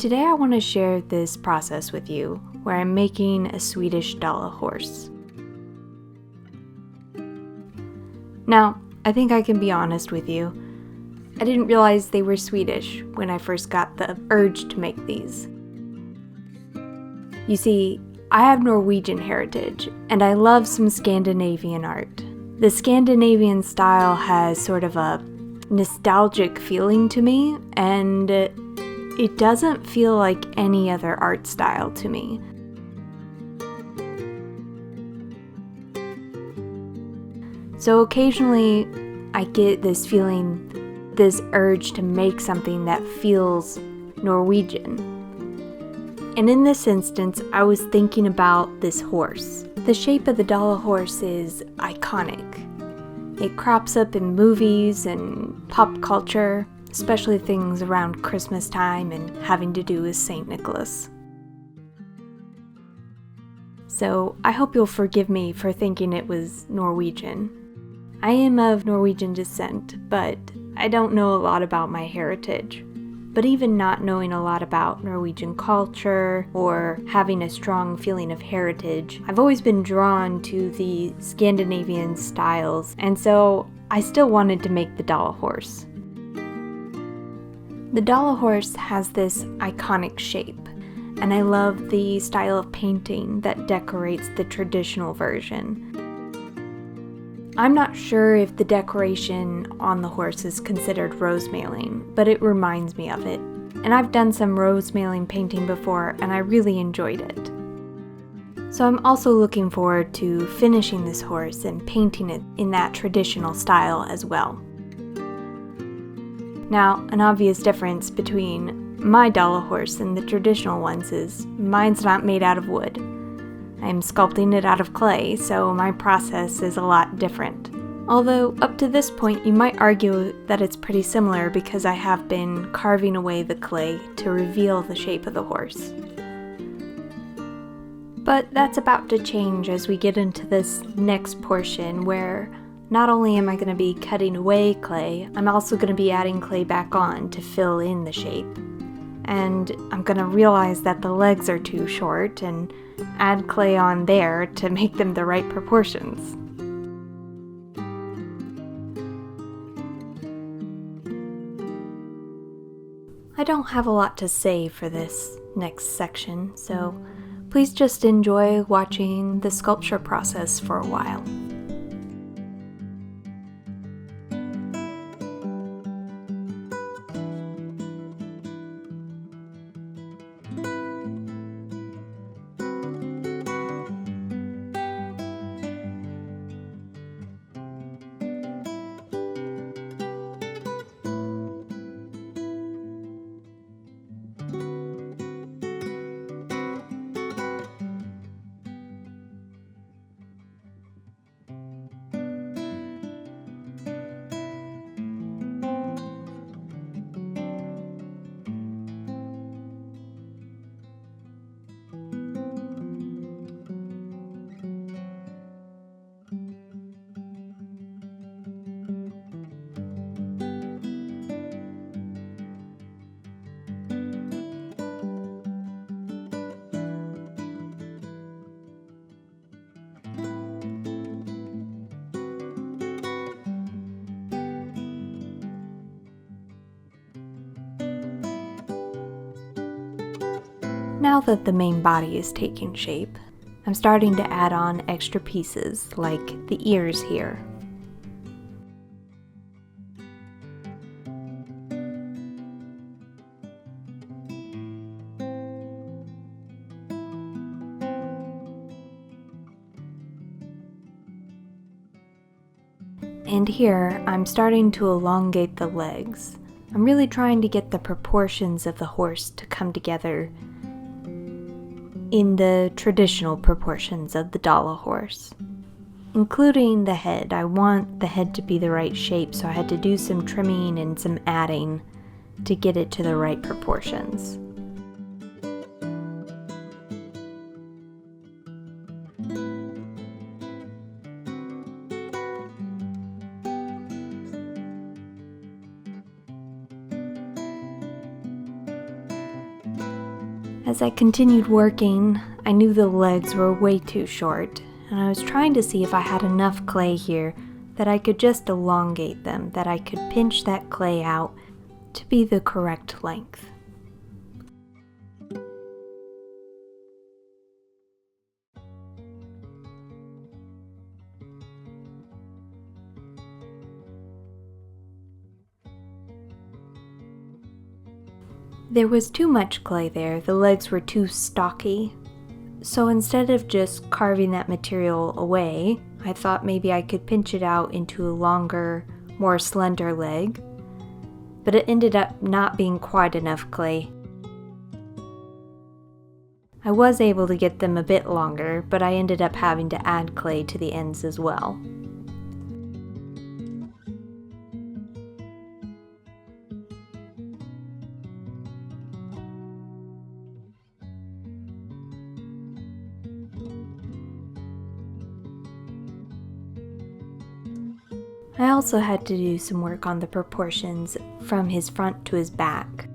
Today I want to share this process with you where I'm making a Swedish Dala horse. Now, I think I can be honest with you. I didn't realize they were Swedish when I first got the urge to make these. You see, I have Norwegian heritage, and I love some Scandinavian art. The Scandinavian style has sort of a nostalgic feeling to me, and it doesn't feel like any other art style to me. So occasionally, I get this feeling, this urge to make something that feels Norwegian. And in this instance, I was thinking about this horse. The shape of the Dala horse is iconic. It crops up in movies and pop culture, especially things around Christmas time and having to do with St. Nicholas. So I hope you'll forgive me for thinking it was Norwegian. I am of Norwegian descent, but I don't know a lot about my heritage. But even not knowing a lot about Norwegian culture or having a strong feeling of heritage, I've always been drawn to the Scandinavian styles, and so I still wanted to make the Dala horse. The Dala horse has this iconic shape, and I love the style of painting that decorates the traditional version. I'm not sure if the decoration on the horse is considered rose mailing, but it reminds me of it. And I've done some rose mailing painting before, and I really enjoyed it. So I'm also looking forward to finishing this horse and painting it in that traditional style as well. Now, an obvious difference between my Dala horse and the traditional ones is mine's not made out of wood. I'm sculpting it out of clay, so my process is a lot different. Although, up to this point, you might argue that it's pretty similar because I have been carving away the clay to reveal the shape of the horse. But that's about to change as we get into this next portion where not only am I going to be cutting away clay, I'm also going to be adding clay back on to fill in the shape. And I'm going to realize that the legs are too short and add clay on there to make them the right proportions. I don't have a lot to say for this next section, so please just enjoy watching the sculpture process for a while. Now that the main body is taking shape, I'm starting to add on extra pieces like the ears here. And here, I'm starting to elongate the legs. I'm really trying to get the proportions of the horse to come together in the traditional proportions of the Dala horse. Including the head. I want the head to be the right shape, so I had to do some trimming and some adding to get it to the right proportions. As I continued working, I knew the legs were way too short, and I was trying to see if I had enough clay here that I could just elongate them, that I could pinch that clay out to be the correct length. There was too much clay there, the legs were too stocky. So instead of just carving that material away, I thought maybe I could pinch it out into a longer, more slender leg. But it ended up not being quite enough clay. I was able to get them a bit longer, but I ended up having to add clay to the ends as well. I also had to do some work on the proportions from his front to his back.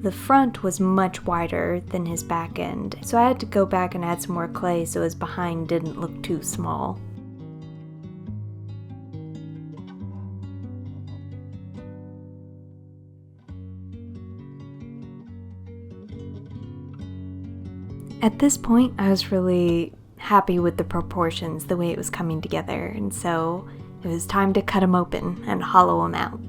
The front was much wider than his back end, so I had to go back and add some more clay so his behind didn't look too small. At this point, I was really happy with the proportions, the way it was coming together, and so it was time to cut them open and hollow them out.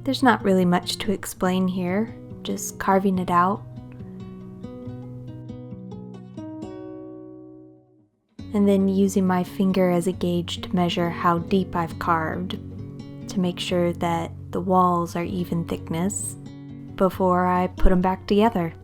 There's not really much to explain here, just carving it out. And then using my finger as a gauge to measure how deep I've carved, to make sure that the walls are even thickness before I put them back together.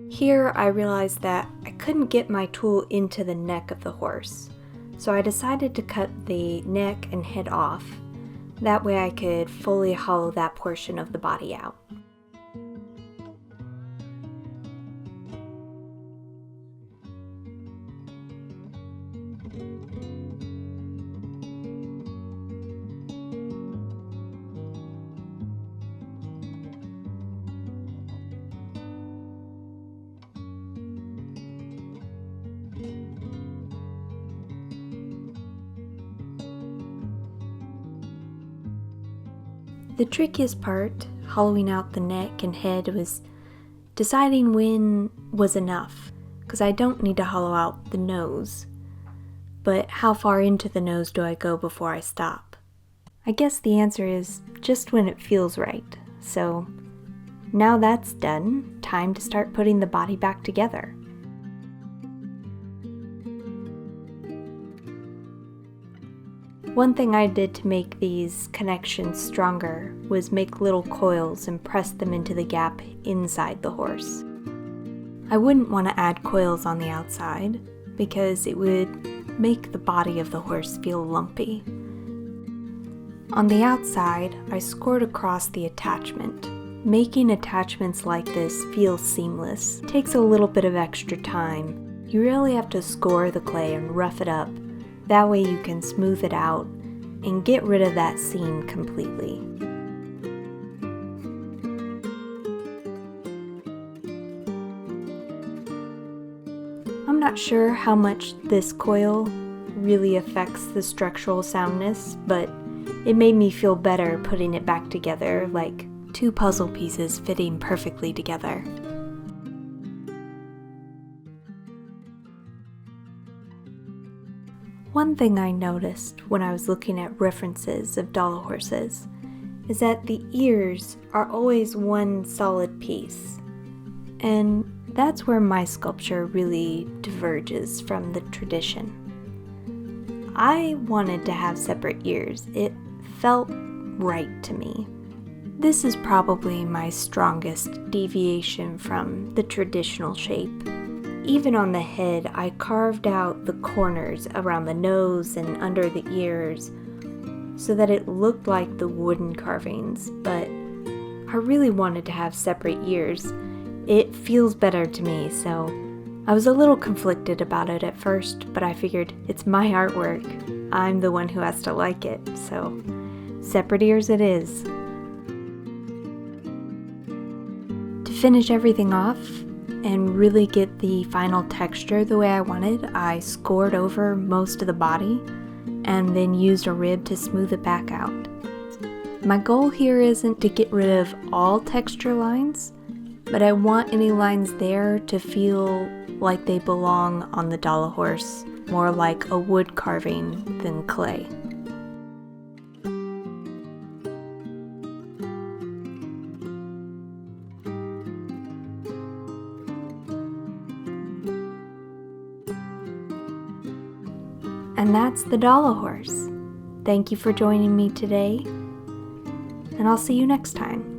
Here I realized that I couldn't get my tool into the neck of the horse, so I decided to cut the neck and head off. That way I could fully hollow that portion of the body out. The trickiest part, hollowing out the neck and head, was deciding when was enough, because I don't need to hollow out the nose. But how far into the nose do I go before I stop? I guess the answer is just when it feels right. So now that's done, time to start putting the body back together. One thing I did to make these connections stronger was make little coils and press them into the gap inside the horse. I wouldn't want to add coils on the outside because it would make the body of the horse feel lumpy. On the outside, I scored across the attachment. Making attachments like this feel seamless. It takes a little bit of extra time. You really have to score the clay and rough it up. That way you can smooth it out and get rid of that seam completely. I'm not sure how much this coil really affects the structural soundness, but it made me feel better putting it back together, like two puzzle pieces fitting perfectly together. One thing I noticed when I was looking at references of Dala horses is that the ears are always one solid piece, and that's where my sculpture really diverges from the tradition. I wanted to have separate ears. It felt right to me. This is probably my strongest deviation from the traditional shape. Even on the head, I carved out the corners around the nose and under the ears so that it looked like the wooden carvings, but I really wanted to have separate ears. It feels better to me, so I was a little conflicted about it at first, but I figured it's my artwork. I'm the one who has to like it, so separate ears it is. To finish everything off and really get the final texture the way I wanted, I scored over most of the body and then used a rib to smooth it back out. My goal here isn't to get rid of all texture lines, but I want any lines there to feel like they belong on the Dala horse, more like a wood carving than clay. And that's the Dala horse. Thank you for joining me today, and I'll see you next time.